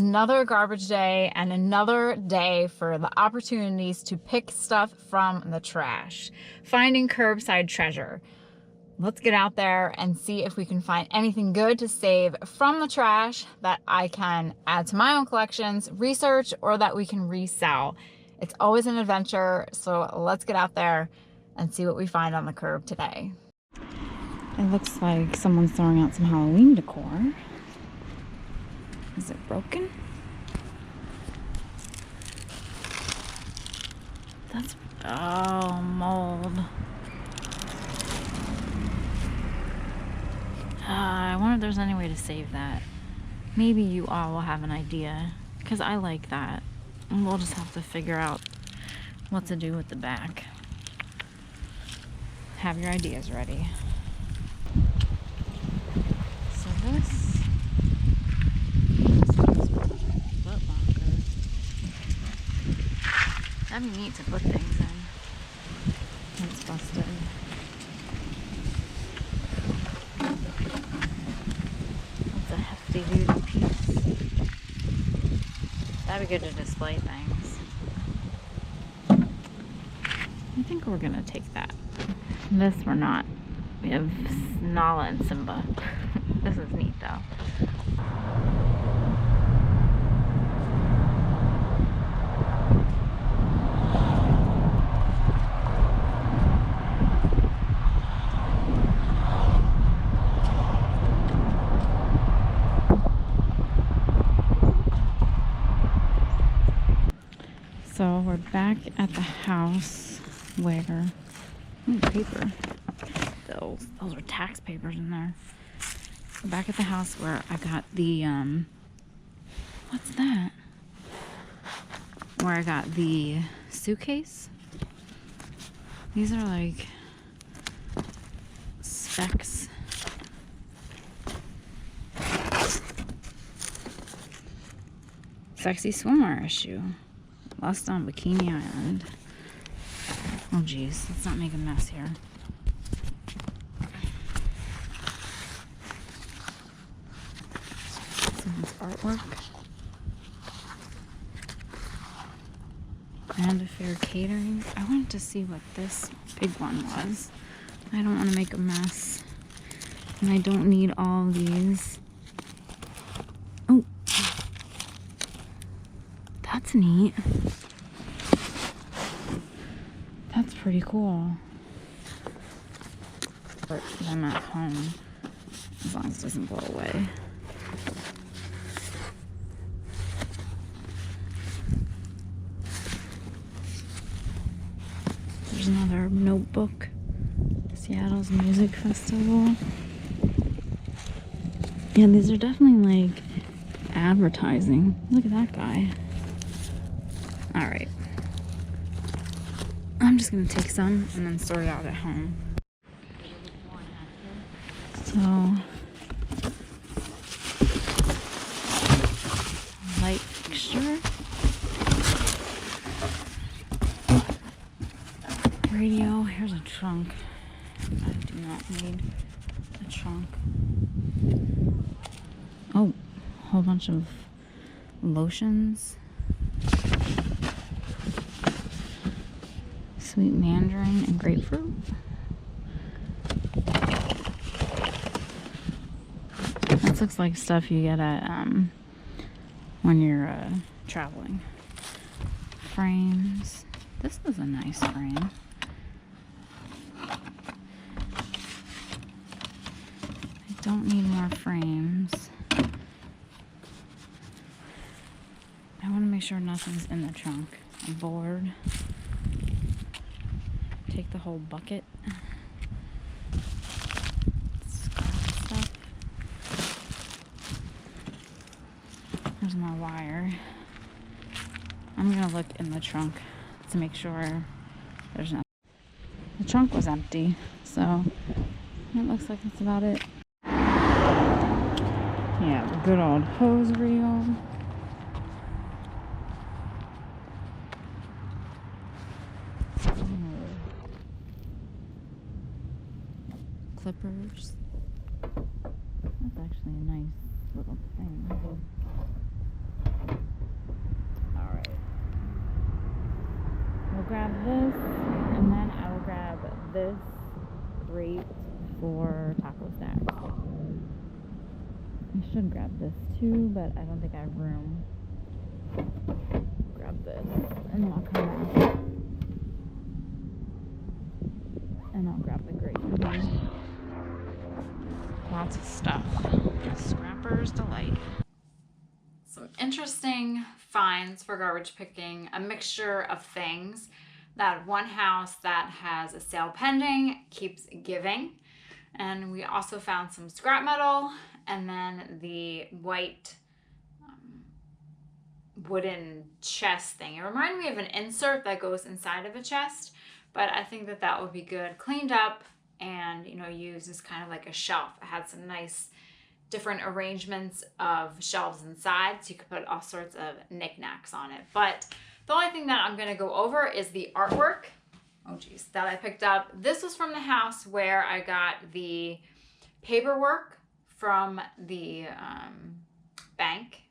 another garbage day and another day for the opportunities to pick stuff from the trash. Finding curbside treasure. Let's get out there and see if we can find anything good to save from the trash that I can add to my own collections, research, or that we can resell. It's always an adventure, so let's get out there and see what we find on the curb today. It looks like someone's throwing out some Halloween decor. Is it broken? That's, oh, mold. I wonder if there's any way to save that. Maybe you all will have an idea, because I like that. And we'll just have to figure out what to do with the back. Have your ideas ready. So this foot locker. That'd be neat to put things in. It's busted. That's a hefty duty piece. That'd be good to display things. I think we're gonna take that. This we're not. We have Nala and Simba. This is neat though. So we're back at the house where, paper. Those are tax papers in there. We're back at the house where I got the, what's that? Where I got the suitcase. These are like specs. Sexy swimwear issue. Lost on Bikini Island. Oh geez, let's not make a mess here. Someone's artwork. Grand Affair Catering. I wanted to see what this big one was. I don't want to make a mess. And I don't need all these. Oh. That's neat. That's pretty cool. But I'm at home. As long as it doesn't blow away. There's another notebook. Seattle's Music Festival. Yeah, these are definitely like advertising. Look at that guy. Alright. I'm just gonna take some and then sort it out at home. So, light fixture. Radio. Here's a trunk. I do not need a trunk. Oh, a whole bunch of lotions. Sweet mandarin and grapefruit. This looks like stuff you get at when you're traveling. Frames. This is a nice frame. I don't need more frames. I want to make sure nothing's in the trunk. A board. Take the whole bucket. Stuff. There's my wire. I'm gonna look in the trunk to make sure there's nothing. The trunk was empty, so it looks like that's about it. Yeah, the good old hose reel. Clippers. That's actually a nice little thing. grab this, and then I will grab this grate for taco snacks. I should grab this too, but I don't think I have room. Grab this, and then I'll come back and I'll grab the grate. Lots of stuff. Scrapper's delight. Some interesting finds for garbage picking, a mixture of things. That one house that has a sale pending keeps giving. And we also found some scrap metal, and then the white wooden chest thing. It reminded me of an insert that goes inside of a chest, but I think that that would be good cleaned up and, you know, used as kind of like a shelf. It had some nice different arrangements of shelves inside, so you could put all sorts of knickknacks on it. But the only thing that I'm going to go over is the artwork. Oh geez, that I picked up. This was from the house where I got the paperwork from the bank,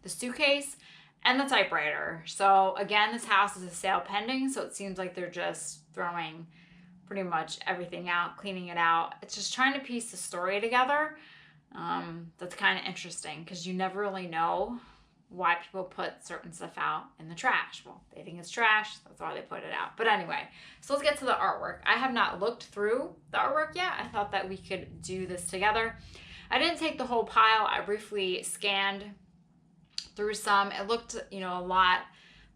the suitcase, and the typewriter. So again, this house is a sale pending, so it seems like they're just throwing pretty much everything out, cleaning it out. It's just trying to piece the story together. That's kind of interesting because you never really know why people put certain stuff out in the trash. Well, they think it's trash, that's why they put it out. But anyway, so let's get to the artwork. I have not looked through the artwork yet. I thought that we could do this together. I didn't take the whole pile. I briefly scanned through some. It looked, you know, a lot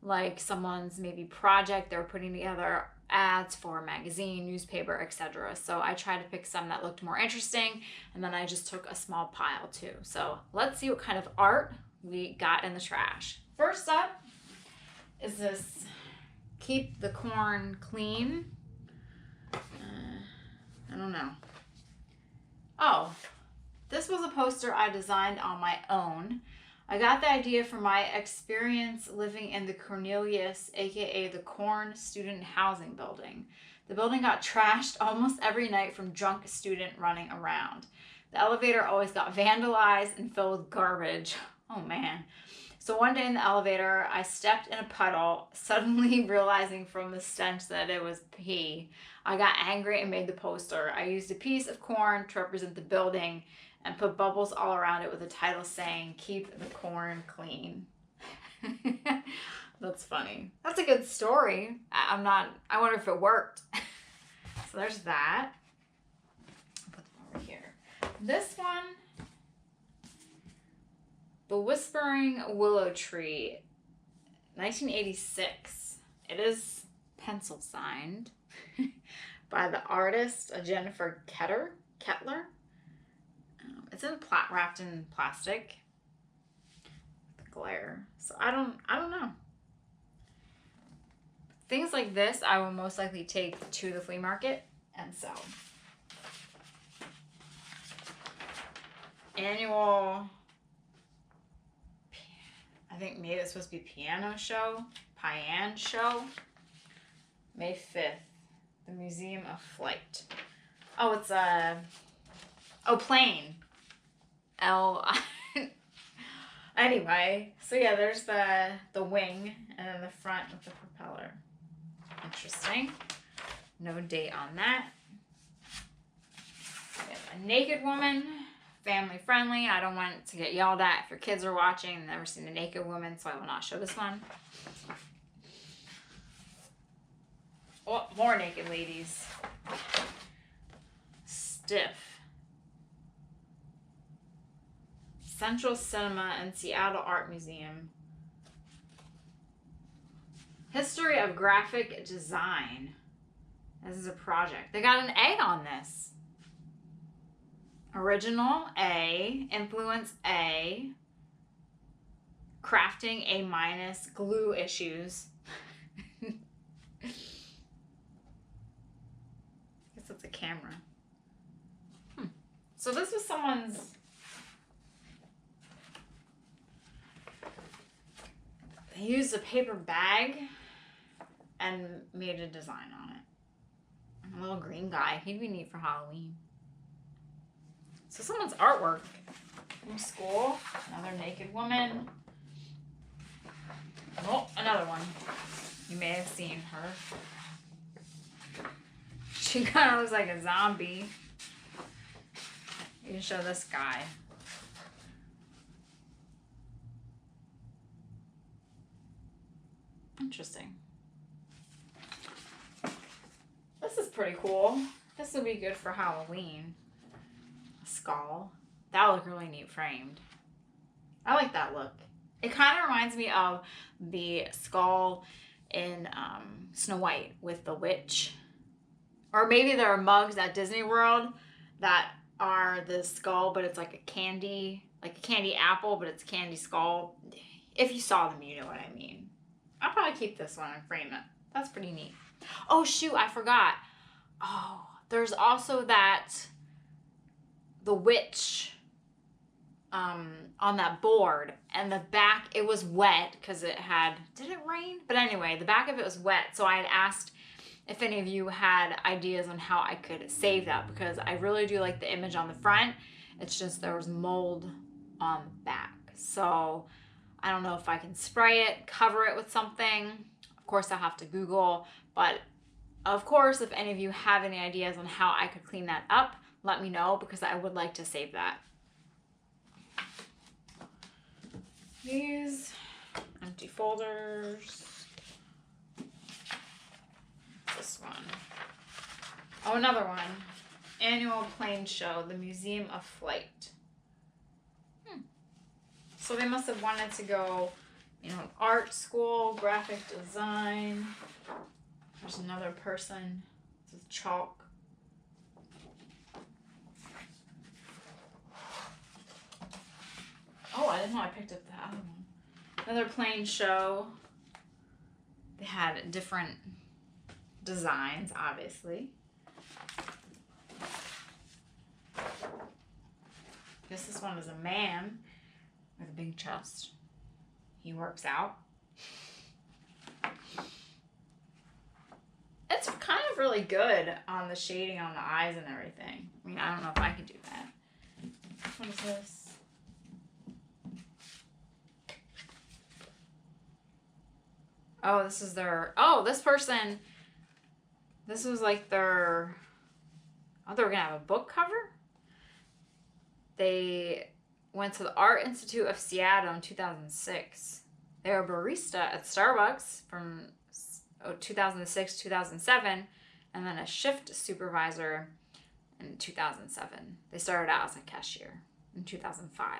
like someone's maybe project. They were putting together ads for a magazine, newspaper, etc. So I tried to pick some that looked more interesting, and then I just took a small pile too. So let's see what kind of art we got in the trash. First up is this keep the corn clean. I don't know. Oh, this was a poster I designed on my own. I got the idea from my experience living in the Cornelius, aka the Corn Student Housing Building. The building got trashed almost every night from drunk student running around. The elevator always got vandalized and filled with garbage. Oh man. So one day in the elevator, I stepped in a puddle, suddenly realizing from the stench that it was pee. I got angry and made the poster. I used a piece of corn to represent the building and put bubbles all around it with a title saying, "Keep the corn clean." That's funny. That's a good story. I wonder if it worked. So there's that. I'll put them over here. This one, The Whispering Willow Tree, 1986. It is pencil signed by the artist Jennifer Kettler. It's wrapped in plastic. The glare. So I don't know. Things like this I will most likely take to the flea market and sell. Annual, I think maybe it's supposed to be piano show, May 5th, the Museum of Flight. Oh, it's plane. Anyway, so yeah, there's the wing and then the front with the propeller. Interesting. No date on that. We have a naked woman, family friendly. I don't want it to get yelled at if your kids are watching and never seen a naked woman, so I will not show this one. Oh, more naked ladies. Stiff. Central Cinema and Seattle Art Museum. History of Graphic Design. This is a project. They got an A on this. Original A, influence A, crafting A-, glue issues. I guess that's a camera. So this was someone's. They used a paper bag and made a design on it. A little green guy. He'd be neat for Halloween. So someone's artwork from school. Another naked woman. Oh, another one. You may have seen her. She kind of looks like a zombie. You can show this guy. Interesting. This is pretty cool. This would be good for Halloween. A skull. That would look really neat framed. I like that look. It kind of reminds me of the skull in Snow White with the witch. Or maybe there are mugs at Disney World that are the skull, but it's like a candy apple, but it's a candy skull. If you saw them, you know what I mean. I'll probably keep this one and frame it. That's pretty neat. Oh, shoot, I forgot. Oh, there's also the witch on that board, and the back, it was wet because did it rain? But anyway, the back of it was wet, so I had asked if any of you had ideas on how I could save that, because I really do like the image on the front. It's just there was mold on the back. So I don't know if I can spray it, cover it with something. Of course, I'll have to Google, but of course, if any of you have any ideas on how I could clean that up, let me know, because I would like to save that. These empty folders. This one. Oh, another one. Annual plane show, the Museum of Flight. So they must have wanted to go, art school, graphic design. There's another person with chalk. Oh, I didn't know I picked up the other one. Another plane show. They had different designs, obviously. Guess this one is a man with a big chest. He works out. It's kind of really good on the shading on the eyes and everything. I mean, I don't know if I could do that. What is this? Oh, this is this person, this was like they were gonna have a book cover. They went to the Art Institute of Seattle in 2006. They were a barista at Starbucks from 2006, 2007, and then a shift supervisor in 2007. They started out as a cashier in 2005.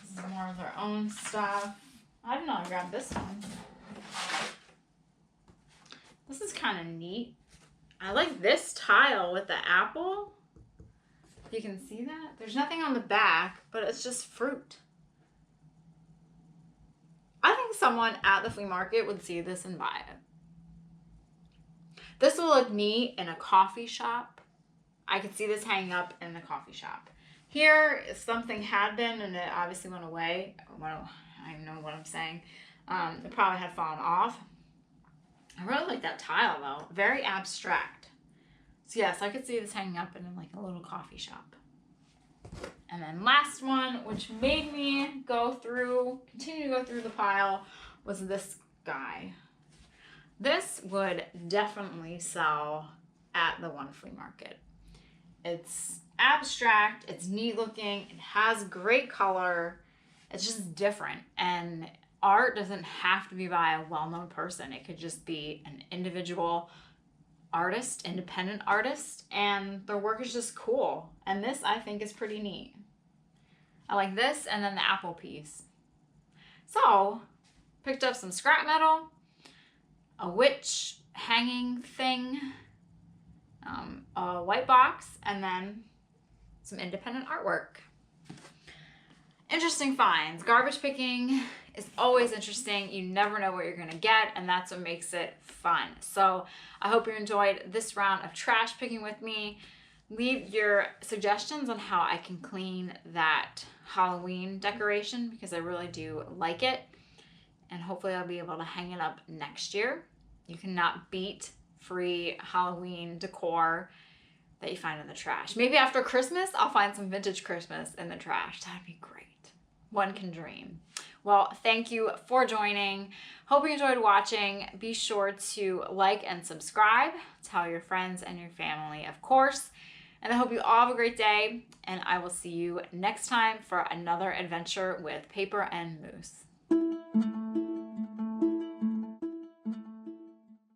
This is more of their own stuff. I didn't know I grabbed this one. This is kind of neat. I like this tile with the apple. You can see that? There's nothing on the back, but it's just fruit. I think someone at the flea market would see this and buy it. This will look neat in a coffee shop. I could see this hanging up in the coffee shop. Here, something had been, and it obviously went away. Well, I know what I'm saying. It probably had fallen off. I really like that tile, though. Very abstract. So yes, I could see this hanging up in like a little coffee shop. And then last one, which made me continue to go through the pile, was this guy. This would definitely sell at the one flea market. It's abstract, it's neat looking, it has great color, it's just different. And art doesn't have to be by a well-known person. It could just be an individual artist, independent artist, and their work is just cool. And this, I think, is pretty neat. I like this, and then the apple piece. So, picked up some scrap metal, a witch hanging thing, a white box, and then some independent artwork. Interesting finds. Garbage picking is always interesting. You never know what you're gonna get, and that's what makes it fun. So I hope you enjoyed this round of trash picking with me. Leave your suggestions on how I can clean that Halloween decoration, because I really do like it. And hopefully I'll be able to hang it up next year. You cannot beat free Halloween decor that you find in the trash. Maybe after Christmas, I'll find some vintage Christmas in the trash. That'd be great. one can dream. Well, thank you for joining. Hope you enjoyed watching. Be sure to like and subscribe. Tell your friends and your family, of course. And I hope you all have a great day, and I will see you next time for another adventure with paper and moose.